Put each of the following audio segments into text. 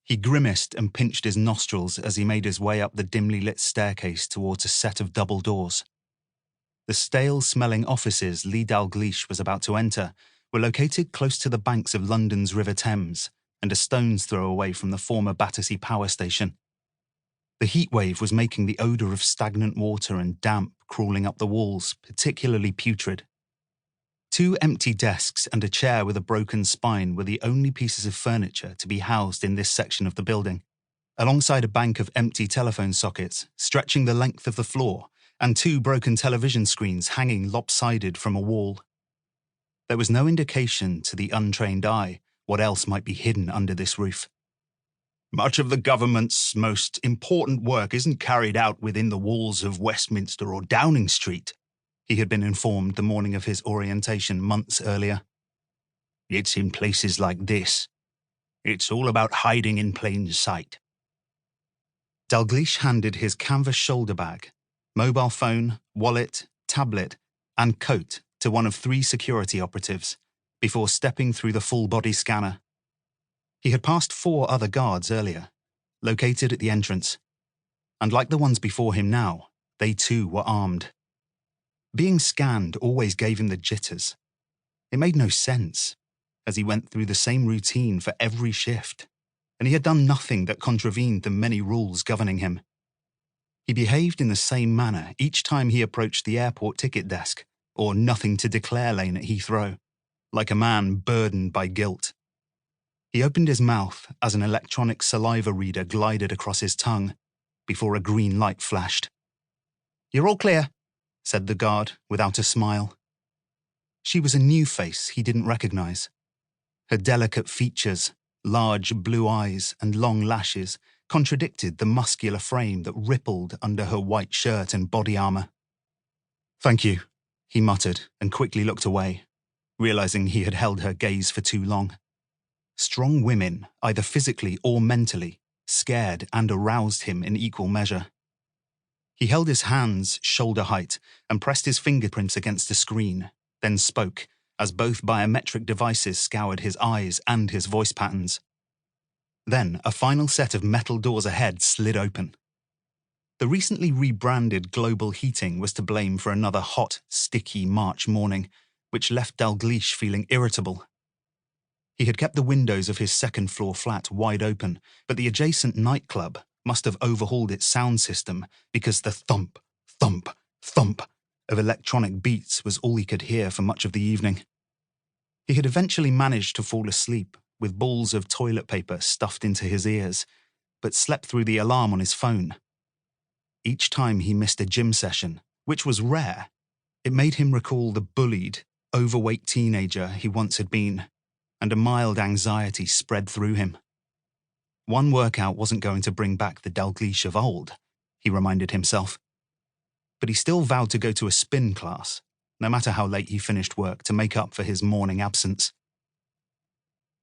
He grimaced and pinched his nostrils as he made his way up the dimly lit staircase towards a set of double doors. The stale-smelling offices Lee Dalgleish was about to enter were located close to the banks of London's River Thames and a stone's throw away from the former Battersea power station. The heatwave was making the odour of stagnant water and damp crawling up the walls particularly putrid. 2 empty desks and a chair with a broken spine were the only pieces of furniture to be housed in this section of the building, alongside a bank of empty telephone sockets stretching the length of the floor and 2 broken television screens hanging lopsided from a wall. There was no indication to the untrained eye what else might be hidden under this roof. Much of the government's most important work isn't carried out within the walls of Westminster or Downing Street, he had been informed the morning of his orientation months earlier. It's in places like this. It's all about hiding in plain sight. Dalgleish handed his canvas shoulder bag, mobile phone, wallet, tablet, and coat to one of 3 security operatives before stepping through the full-body scanner. He had passed 4 other guards earlier, located at the entrance, and like the ones before him now, they too were armed. Being scanned always gave him the jitters. It made no sense, as he went through the same routine for every shift, and he had done nothing that contravened the many rules governing him. He behaved in the same manner each time he approached the airport ticket desk or nothing to declare lane at Heathrow, like a man burdened by guilt. He opened his mouth as an electronic saliva reader glided across his tongue before a green light flashed. "You're all clear," said the guard without a smile. She was a new face he didn't recognize. Her delicate features, large blue eyes and long lashes contradicted the muscular frame that rippled under her white shirt and body armor. "Thank you," he muttered and quickly looked away, realizing he had held her gaze for too long. Strong women, either physically or mentally, scared and aroused him in equal measure. He held his hands shoulder height and pressed his fingerprints against the screen, then spoke as both biometric devices scoured his eyes and his voice patterns. Then a final set of metal doors ahead slid open. The recently rebranded global heating was to blame for another hot, sticky March morning, which left Dalgleish feeling irritable. He had kept the windows of his second-floor flat wide open, but the adjacent nightclub must have overhauled its sound system because the thump, thump, thump of electronic beats was all he could hear for much of the evening. He had eventually managed to fall asleep with balls of toilet paper stuffed into his ears, but slept through the alarm on his phone. Each time he missed a gym session, which was rare, it made him recall the bullied, overweight teenager he once had been, and a mild anxiety spread through him. One workout wasn't going to bring back the Dalgleish of old, he reminded himself. But he still vowed to go to a spin class, no matter how late he finished work, to make up for his morning absence.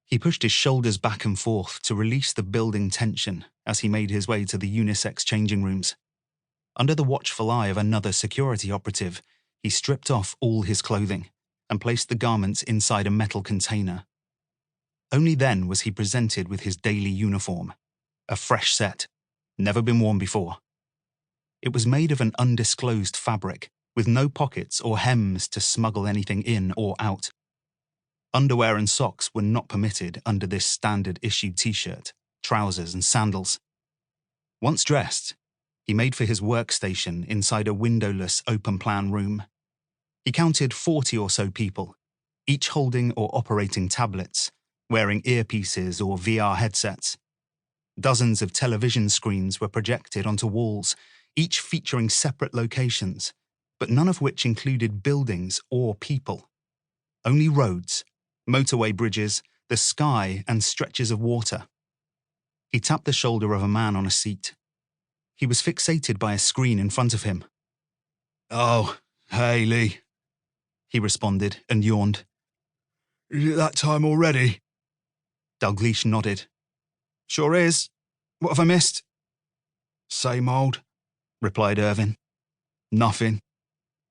He pushed his shoulders back and forth to release the building tension as he made his way to the unisex changing rooms. Under the watchful eye of another security operative, he stripped off all his clothing and placed the garments inside a metal container. Only then was he presented with his daily uniform, a fresh set, never been worn before. It was made of an undisclosed fabric, with no pockets or hems to smuggle anything in or out. Underwear and socks were not permitted under this standard-issue t-shirt, trousers and sandals. Once dressed, he made for his workstation inside a windowless open-plan room. He counted 40 or so people, each holding or operating tablets, wearing earpieces or VR headsets. Dozens of television screens were projected onto walls, each featuring separate locations, but none of which included buildings or people. Only roads, motorway bridges, the sky, and stretches of water. He tapped the shoulder of a man on a seat. He was fixated by a screen in front of him. "Oh, hey, Lee," he responded and yawned. "Is it that time already?" Dalgleish nodded. "Sure is. What have I missed?" "Same old," replied Irvin. "Nothing.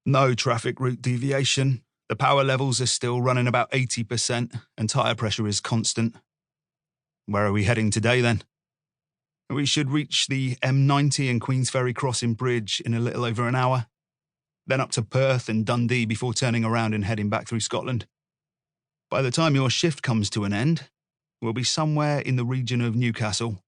No traffic route deviation. The power levels are still running about 80% and tyre pressure is constant." "Where are we heading today then?" We should reach the M90 and Queensferry Crossing Bridge in a little over an hour, then up to Perth and Dundee before turning around and heading back through Scotland. By the time your shift comes to an end, we'll be somewhere in the region of Newcastle.